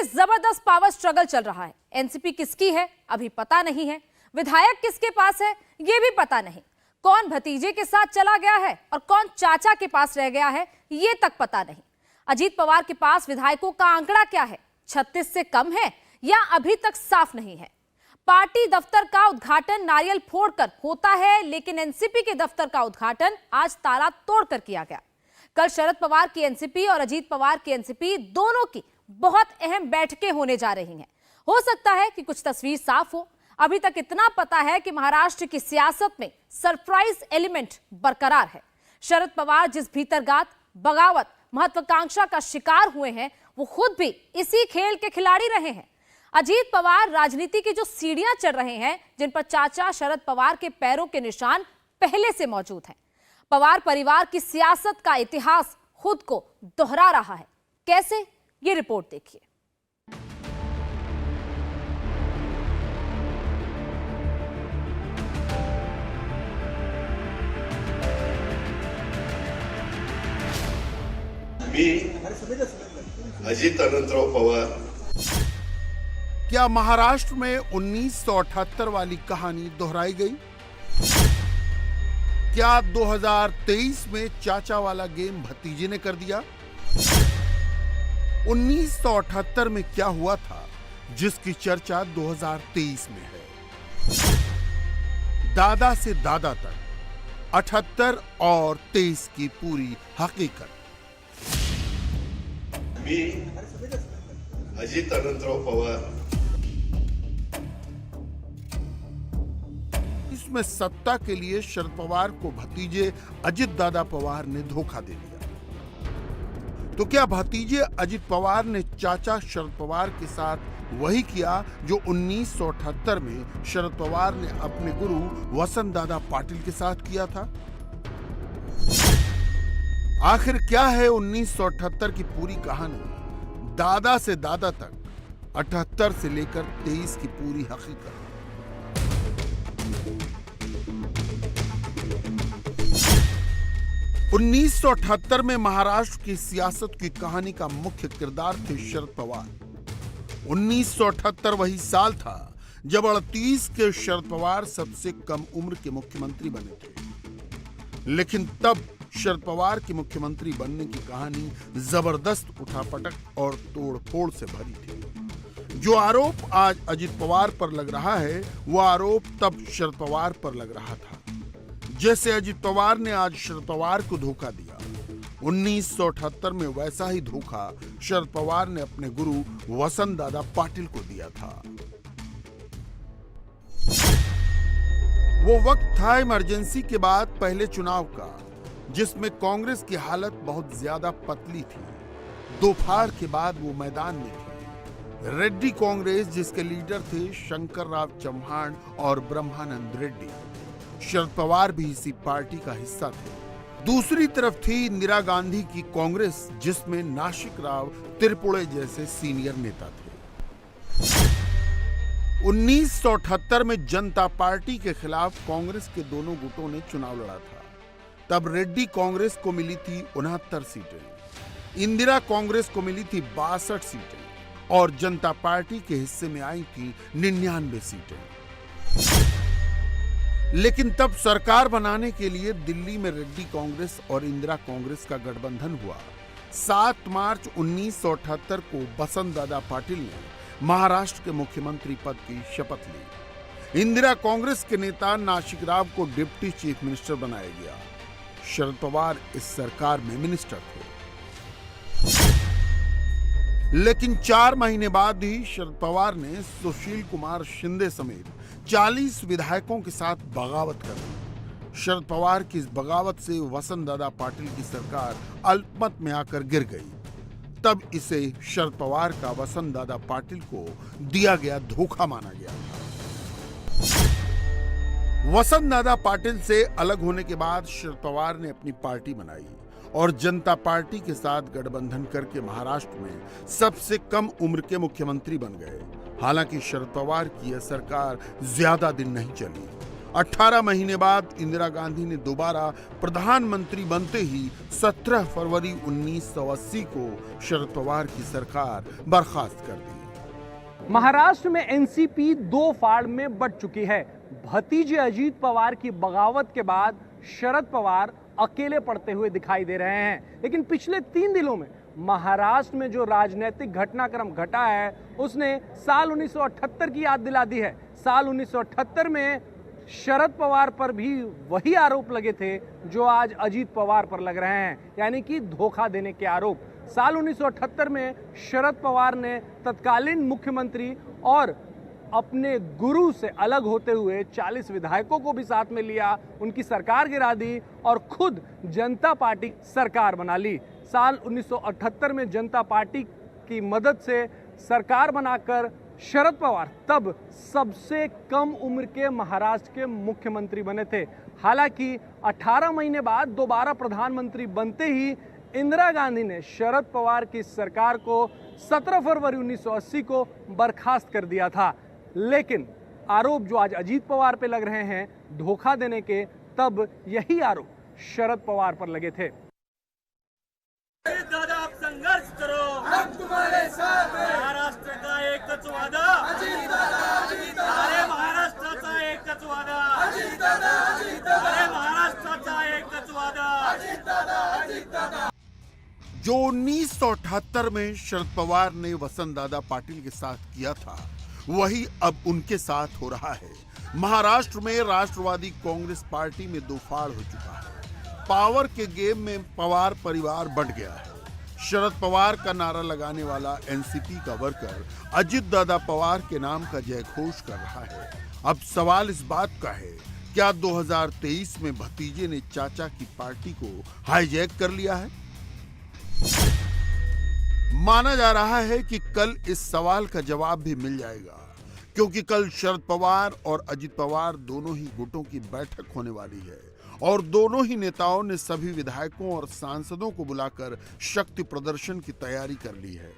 जबरदस्त power struggle चल रहा है। एनसीपी किसकी है अभी पता नहीं है, विधायक किसके पास है ये भी पता नहीं, कौन भतीजे के साथ चला गया है और कौन चाचा के पास रह गया है ये तक पता नहीं। अजीत पवार के पास विधायकों का आंकड़ा क्या है, 36 से कम है या अभी तक साफ नहीं है। पार्टी दफ्तर का उद्घाटन नारियल फोड़कर होता है, लेकिन एनसीपी के दफ्तर का उद्घाटन आज ताला तोड़कर किया गया। कल शरद पवार की एनसीपी और अजीत पवार की एनसीपी दोनों की बहुत अहम बैठकें होने जा रही हैं। हो सकता है कि कुछ तस्वीर साफ हो। अभी तक इतना पता है कि महाराष्ट्र की सियासत में सरप्राइज एलिमेंट बरकरार है। शरद पवार जिस भीतरगात, बगावत, महत्वाकांक्षा का शिकार हुए हैं, वो खुद भी इसी खेल के खिलाड़ी रहे हैं। अजीत पवार राजनीति की जो सीढ़ियां चढ़ रहे हैं, जिन पर चाचा शरद पवार के पैरों के निशान पहले से मौजूद हैं। पवार परिवार की सियासत का इतिहास खुद को दोहरा रहा है। कैसे, ये रिपोर्ट देखिए। मी अजित अनंतराव पवार। क्या महाराष्ट्र में 1978 वाली कहानी दोहराई गई? क्या 2023 में चाचा वाला गेम भतीजे ने कर दिया? 1978 में क्या हुआ था जिसकी चर्चा 2023 में है? दादा से दादा तक 78 और 23 की पूरी हकीकत। मी अजित अनंतराव पवार। इसमें सत्ता के लिए शरद पवार को भतीजे अजित दादा पवार ने धोखा दे दिया। तो क्या भतीजे अजित पवार ने चाचा शरद पवार के साथ वही किया जो 1978 में शरद पवार ने अपने गुरु वसंत दादा पाटिल के साथ किया था? आखिर क्या है 1978 की पूरी कहानी? दादा से दादा तक 78 से लेकर 23 की पूरी हकीकत। उन्नीस सौ 78 में महाराष्ट्र की सियासत की कहानी का मुख्य किरदार थे शरद पवार। 1978 वही साल था जब 38 के शरद पवार सबसे कम उम्र के मुख्यमंत्री बने थे। लेकिन तब शरद पवार के मुख्यमंत्री बनने की कहानी जबरदस्त उठापटक और तोड़फोड़ से भरी थी। जो आरोप आज अजित पवार पर लग रहा है, वो आरोप तब शरद पवार पर लग रहा था। जैसे अजित पवार ने आज शरद पवार को धोखा दिया, 1978 में वैसा ही धोखा शरद पवार ने अपने गुरु वसंत दादा पाटिल को दिया था। वो वक्त था इमरजेंसी के बाद पहले चुनाव का, जिसमें कांग्रेस की हालत बहुत ज्यादा पतली थी। दोपहर के बाद वो मैदान में थी। रेड्डी कांग्रेस, जिसके लीडर थे शंकर राव चौहान और ब्रह्मानंद रेड्डी। शरद पवार भी इसी पार्टी का हिस्सा थे। दूसरी तरफ थी इंदिरा गांधी की कांग्रेस, जिसमें नासिक राव त्रिपुरे जैसे सीनियर नेता थे। 1978 में जनता पार्टी के खिलाफ कांग्रेस के दोनों गुटों ने चुनाव लड़ा था। तब रेड्डी कांग्रेस को मिली थी 69 सीटें, इंदिरा कांग्रेस को मिली थी 62 सीटें और जनता पार्टी के हिस्से में आई थी 99 सीटें। लेकिन तब सरकार बनाने के लिए दिल्ली में रेड्डी कांग्रेस और इंदिरा कांग्रेस का गठबंधन हुआ। 7 मार्च 1978 को वसंत दादा पाटिल ने महाराष्ट्र के मुख्यमंत्री पद की शपथ ली। इंदिरा कांग्रेस के नेता नासिक राव को डिप्टी चीफ मिनिस्टर बनाया गया। शरद पवार इस सरकार में मिनिस्टर थे। लेकिन 4 महीने बाद ही शरद पवार ने सुशील कुमार शिंदे समेत 40 विधायकों के साथ बगावत कर दी। शरद पवार की इस बगावत से वसंत दादा पाटिल की सरकार अल्पमत में आकर गिर गई। तब इसे शरद पवार का वसंत दादा पाटिल को दिया गया धोखा माना गया था। वसंत दादा पाटिल से अलग होने के बाद शरद पवार ने अपनी पार्टी बनाई और जनता पार्टी के साथ गठबंधन करके महाराष्ट्र में सबसे कम उम्र के मुख्यमंत्री बन गए। हालांकि शरद पवार की यह सरकार ज्यादा दिन नहीं चली 18 महीने बाद इंदिरा गांधी ने दोबारा प्रधानमंत्री बनते ही 17 फरवरी 1980 को शरद पवार की सरकार बर्खास्त कर दी। महाराष्ट्र में एनसीपी दो फाड़ में बंट चुकी है। भतीजे अजीत पवार की बगावत के बाद शरद पवार अकेले पड़ते हुए दिखाई दे रहे हैं। लेकिन पिछले 3 दिनों में महाराष्ट्र में जो राजनीतिक घटनाक्रम घटा है उसने साल 1978 की याद दिला दी है। साल 1978 में शरद पवार पर भी वही आरोप लगे थे जो आज अजीत पवार पर लग रहे हैं, यानी कि धोखा देने के आरोप। साल 1978 में शरद पवार ने तत्कालीन मुख्यमंत्री और अपने गुरु से अलग होते हुए 40 विधायकों को भी साथ में लिया, उनकी सरकार गिरा दी और खुद जनता पार्टी सरकार बना ली। साल 1978 में जनता पार्टी की मदद से सरकार बनाकर शरद पवार तब सबसे कम उम्र के महाराष्ट्र के मुख्यमंत्री बने थे। हालांकि 18 महीने बाद दोबारा प्रधानमंत्री बनते ही इंदिरा गांधी ने शरद पवार की सरकार को 17 फरवरी 1980 को बर्खास्त कर दिया था। लेकिन आरोप जो आज अजीत पवार पे लग रहे हैं धोखा देने के, तब यही आरोप शरद पवार पर लगे थे। दादा आप संघर्ष करो, हम तुम्हारे साथ हैं। महाराष्ट्र का एकच वादा, अरे महाराष्ट्राचा एकच वादा, अरे महाराष्ट्राचा एकच वादा। जो 1978 में शरद पवार ने वसंत दादा पाटिल के साथ किया था वही अब उनके साथ हो रहा है। महाराष्ट्र में राष्ट्रवादी कांग्रेस पार्टी में दो फाड़ हो चुका है। पावर के गेम में पवार परिवार बंट गया है। शरद पवार का नारा लगाने वाला एनसीपी का वर्कर अजित दादा पवार के नाम का जयघोष कर रहा है। अब सवाल इस बात का है, क्या 2023 में भतीजे ने चाचा की पार्टी को हाईजैक कर लिया है? माना जा रहा है कि कल इस सवाल का जवाब भी मिल जाएगा, क्योंकि कल शरद पवार और अजित पवार दोनों ही गुटों की बैठक होने वाली है और दोनों ही नेताओं ने सभी विधायकों और सांसदों को बुलाकर शक्ति प्रदर्शन की तैयारी कर ली है।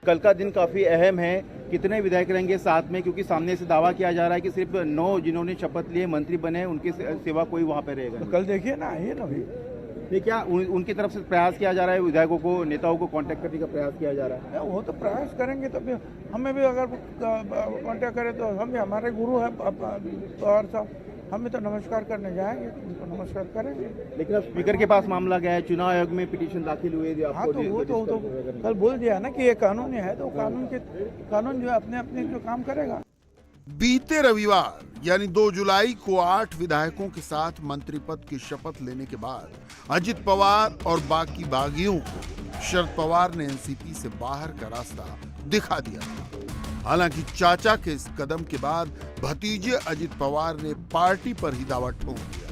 कल का दिन काफी अहम है। कितने विधायक रहेंगे साथ में, क्योंकि सामने से दावा किया जा रहा है कि सिर्फ 9 जिन्होंने शपथ लिए मंत्री बने उनके सिवा कोई वहां पे रहेगा। तो कल देखिए ना, आइए ना भाई। ये क्या उनकी तरफ से प्रयास किया जा रहा है, विधायकों को नेताओं को कांटेक्ट करने का प्रयास किया जा रहा है? वो तो प्रयास करेंगे तो भी हमें भी अगर कांटेक्ट करें तो हम भी, हमारे गुरु है पवार साहब, हम भी तो नमस्कार करने जाएंगे, उनको नमस्कार करेंगे। लेकिन अब स्पीकर के पास मामला गया है, चुनाव आयोग में पिटीशन दाखिल हुए। हाँ तो वो तो कल बोल दिया ना कि ये कानून है, तो कानून जो है अपने अपने जो काम करेगा। बीते रविवार यानी 2 जुलाई को 8 विधायकों के साथ मंत्री पद की शपथ लेने के बाद अजित पवार और बाकी बागियों को शरद पवार ने एनसीपी से बाहर का रास्ता दिखा दिया था। हालांकि चाचा के इस कदम के बाद भतीजे अजित पवार ने पार्टी पर ही दावा ठोक दिया।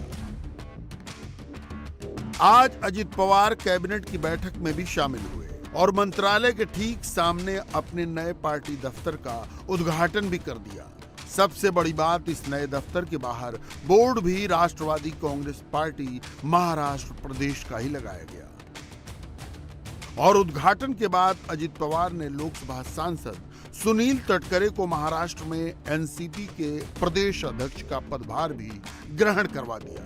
आज अजित पवार कैबिनेट की बैठक में भी शामिल हुए और मंत्रालय के ठीक सामने अपने नए पार्टी दफ्तर का उद्घाटन भी कर दिया। सबसे बड़ी बात, इस नए दफ्तर के बाहर बोर्ड भी राष्ट्रवादी कांग्रेस पार्टी महाराष्ट्र प्रदेश का ही लगाया गया। और उद्घाटन के बाद अजित पवार ने लोकसभा सांसद सुनील तटकरे को महाराष्ट्र में एनसीपी के प्रदेश अध्यक्ष का पदभार भी ग्रहण करवा दिया,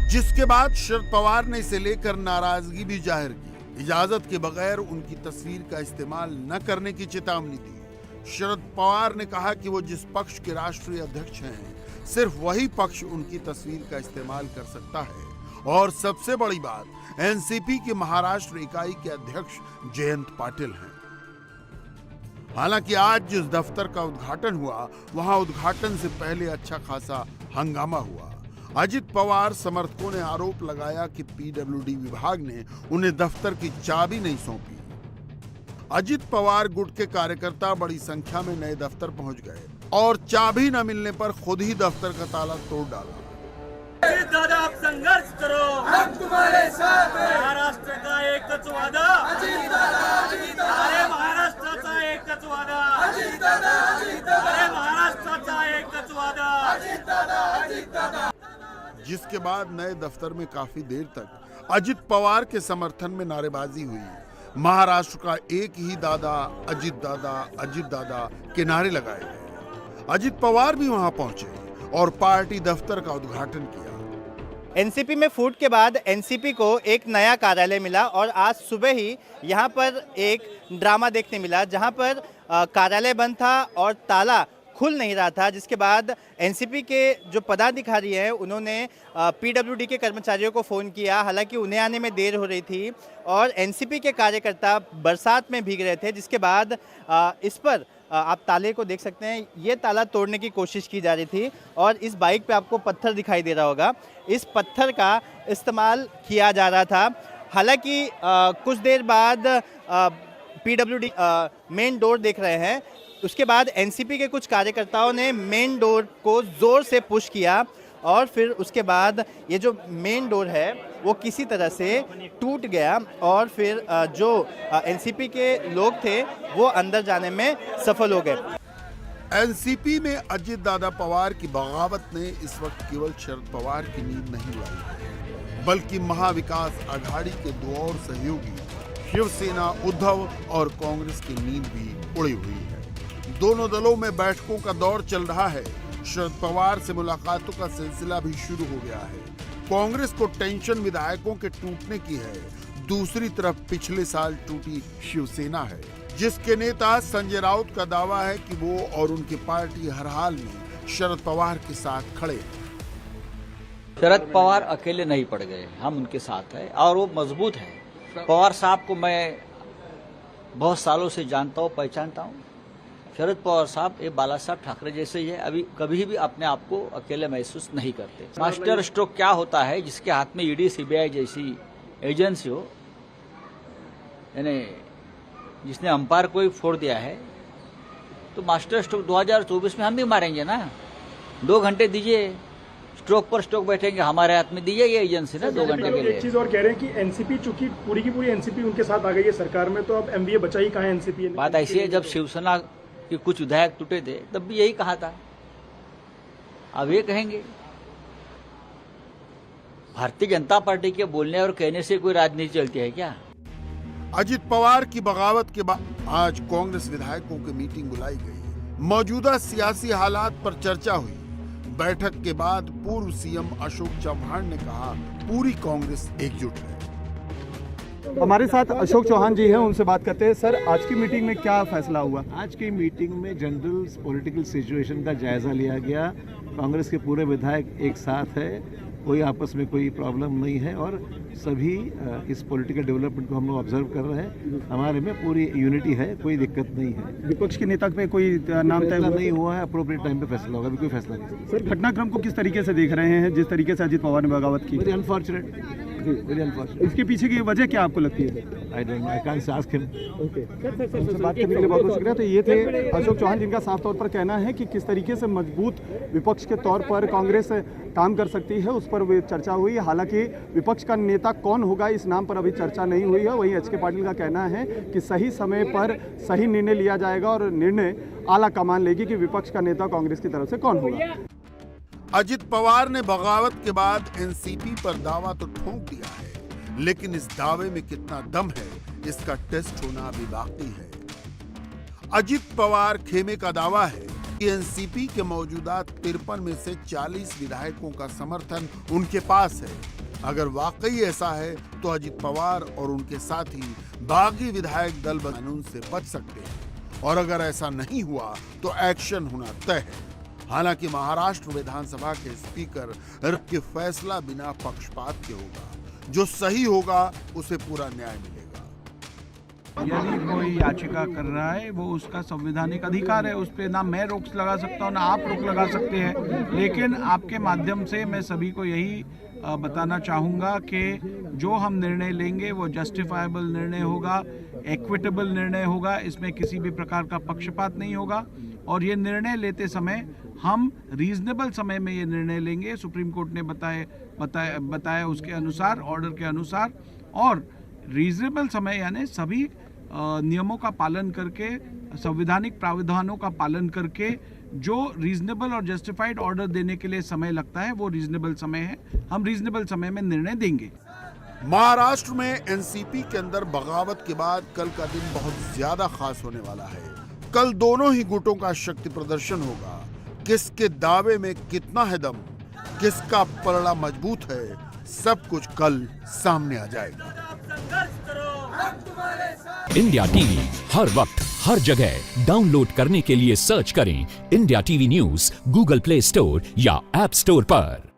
जिसके बाद शरद पवार ने इसे लेकर नाराजगी भी जाहिर की। इजाजत के बगैर उनकी तस्वीर का इस्तेमाल न करने की चेतावनी दी। शरद पवार ने कहा कि वो जिस पक्ष के राष्ट्रीय अध्यक्ष हैं, सिर्फ वही पक्ष उनकी तस्वीर का इस्तेमाल कर सकता है। और सबसे बड़ी बात, एनसीपी की महाराष्ट्र इकाई के अध्यक्ष जयंत पाटिल हैं। हालांकि आज जिस दफ्तर का उद्घाटन हुआ, वहां उद्घाटन से पहले अच्छा खासा हंगामा हुआ। अजित पवार समर्थकों ने आरोप लगाया कि पीडब्ल्यूडी विभाग ने उन्हें दफ्तर की चाबी नहीं सौंपी। अजित पवार गुट के कार्यकर्ता बड़ी संख्या में नए दफ्तर पहुंच गए और चाबी न मिलने पर खुद ही दफ्तर का ताला तोड़ डाला। दादा आप संघर्ष करो, हम तुम्हारे साथ हैं। महाराष्ट्र का एकच वादा, अरे महाराष्ट्राचा एकच वादा, अरे महाराष्ट्राचा एकच वादा। जिसके बाद नए दफ्तर में काफी देर तक अजित पवार के समर्थन में नारेबाजी हुई। महाराष्ट्र का एक ही दादा, अजित दादा के नारे लगाए गए। अजित पवार भी वहां पहुंचे और पार्टी दफ्तर का उद्घाटन किया। एनसीपी में फूट के बाद एनसीपी को एक नया कार्यालय मिला और आज सुबह ही यहाँ पर एक ड्रामा देखने मिला, जहाँ पर कार्यालय बंद था और ताला खुल नहीं रहा था, जिसके बाद एनसीपी के जो पदाधिकारी हैं उन्होंने पीडब्ल्यूडी के कर्मचारियों को फ़ोन किया। हालांकि उन्हें आने में देर हो रही थी और एनसीपी के कार्यकर्ता बरसात में भीग रहे थे, जिसके बाद इस पर आप ताले को देख सकते हैं, ये ताला तोड़ने की कोशिश की जा रही थी और इस बाइक पे आपको पत्थर दिखाई दे रहा होगा, इस पत्थर का इस्तेमाल किया जा रहा था। हालांकि कुछ देर बाद पीडब्ल्यूडी मेन डोर देख रहे हैं, उसके बाद एनसीपी के कुछ कार्यकर्ताओं ने मेन डोर को ज़ोर से पुश किया और फिर उसके बाद ये जो मेन डोर है वो किसी तरह से टूट गया और फिर जो एनसीपी के लोग थे वो अंदर जाने में सफल हो गए। एनसीपी में अजित दादा पवार की बगावत ने इस वक्त केवल शरद पवार की नींद नहीं उड़ाई, बल्कि महाविकास आघाड़ी के दो और सहयोगी शिवसेना, उद्धव और कांग्रेस की नींद भी उड़ी हुई है। दोनों दलों में बैठकों का दौर चल रहा है। शरद पवार से मुलाकातों का सिलसिला भी शुरू हो गया है। कांग्रेस को टेंशन विधायकों के टूटने की है, दूसरी तरफ पिछले साल टूटी शिवसेना है, जिसके नेता संजय राउत का दावा है कि वो और उनकी पार्टी हर हाल में शरद पवार के साथ खड़े। शरद पवार अकेले नहीं पड़ गए, हम उनके साथ हैं और वो मजबूत है। पवार साहब को मैं बहुत सालों से जानता हूँ, पहचानता हूँ। शरद पवार साहब ये बाला साहब ठाकरे जैसे ही है, अभी कभी भी अपने आप को अकेले महसूस नहीं करते। मास्टर स्ट्रोक क्या होता है, जिसके हाथ में ईडी सीबीआई जैसी एजेंसी हो, यानी जिसने अंपायर को ही फोड़ दिया है, तो मास्टर स्ट्रोक 2024 में हम भी मारेंगे ना। 2 घंटे दीजिए, स्ट्रोक पर स्ट्रोक बैठेंगे, हमारे हाथ में दीजिए ये एजेंसी ना 2 घंटे के लिए। एक चीज और कह रहे हैं कि एनसीपी चूंकि पूरी की पूरी एनसीपी उनके साथ आ गई है सरकार में, तो अब एमवीए बचा ही कहाँ है एनसीपी। बात ऐसी है, जब शिवसेना के कुछ विधायक टूटे थे तब भी यही कहा था, अब ये कहेंगे। भारतीय जनता पार्टी के बोलने और कहने से कोई राजनीति चलती है क्या? अजित पवार की बगावत के बाद आज कांग्रेस विधायकों की मीटिंग बुलाई गई। मौजूदा सियासी हालात पर चर्चा हुई। बैठक के बाद पूर्व सीएम अशोक चौहान ने कहा, पूरी कांग्रेस एकजुट है। हमारे साथ अशोक चौहान जी हैं, उनसे बात करते हैं। सर, आज की मीटिंग में क्या फैसला हुआ? आज की मीटिंग में जनरल पॉलिटिकल सिचुएशन का जायजा लिया गया। कांग्रेस के पूरे विधायक एक साथ है, कोई आपस में कोई प्रॉब्लम नहीं है और सभी इस पॉलिटिकल डेवलपमेंट को हम लोग ऑब्जर्व कर रहे हैं। हमारे में पूरी यूनिटी है, कोई दिक्कत नहीं है। विपक्ष के नेता पे कोई नाम तय नहीं हुआ है, अप्रोप्रिएट टाइम पे फैसला होगा, अभी कोई फैसला नहीं। सर, घटनाक्रम को किस तरीके से देख रहे हैं, जिस तरीके से अजित पवार ने बगावत की? Very unfortunate, very unfortunate. इसके पीछे की वजह क्या आपको लगती है? I don't know, I can't ask him. Okay, sir, बात करने के लिए बहुत बहुत शुक्रिया। तो ये थे अशोक चौहान, जिनका साफ तौर पर कहना है कि किस तरीके से मजबूत विपक्ष के तौर पर कांग्रेस काम कर सकती है, उस पर चर्चा हुई। हालांकि विपक्ष का नेता कौन होगा, इस नाम पर अभी चर्चा नहीं हुई है। वहीं एच.के. पाटिल का कहना है कि सही समय पर सही निर्णय लिया जाएगा और निर्णय आला कमान लेगी कि विपक्ष का नेता कांग्रेस की तरफ से कौन होगा। अजित पवार ने बगावत के बाद एनसीपी पर दावा तो ठोक दिया है, लेकिन इस दावे में कितना दम है, इसका टेस्ट होना अभी बाकी है। अजित पवार खेमे का दावा है कि एनसीपी के मौजूदा 53 में से 40 विधायकों का समर्थन उनके पास है। अगर वाकई ऐसा है तो अजित पवार और उनके साथी बागी विधायक दल कानून से बच सकते हैं और अगर ऐसा नहीं हुआ तो एक्शन होना तय है। हालांकि महाराष्ट्र विधानसभा के स्पीकर के फैसला बिना पक्षपात के होगा, जो सही होगा उसे पूरा न्याय मिलेगा। यदि कोई याचिका कर रहा है वो उसका संवैधानिक अधिकार है, उस पर ना मैं रोक लगा सकता हूँ ना आप रोक लगा सकते हैं। लेकिन आपके माध्यम से मैं सभी को यही बताना चाहूँगा कि जो हम निर्णय लेंगे वो जस्टिफाइबल निर्णय होगा, इक्विटेबल निर्णय होगा, इसमें किसी भी प्रकार का पक्षपात नहीं होगा और ये निर्णय लेते समय हम रीजनेबल समय में ये निर्णय लेंगे। सुप्रीम कोर्ट ने बताया उसके अनुसार, ऑर्डर के अनुसार, और रीजनेबल समय यानी सभी नियमों का पालन करके, संवैधानिक प्रावधानों का पालन करके जो रीजनेबल और जस्टिफाइड ऑर्डर देने के लिए समय लगता है वो रीजनेबल समय है। हम रीजनेबल समय में निर्णय देंगे। महाराष्ट्र में एनसीपी के अंदर बगावत के बाद कल का दिन बहुत ज्यादा खास होने वाला है। कल दोनों ही गुटों का शक्ति प्रदर्शन होगा। किसके दावे में कितना है दम, किसका पलड़ा मजबूत है, सब कुछ कल सामने आ जाएगा। इंडिया टीवी हर वक्त हर जगह डाउनलोड करने के लिए सर्च करें India TV news Google play store या ऐप स्टोर पर।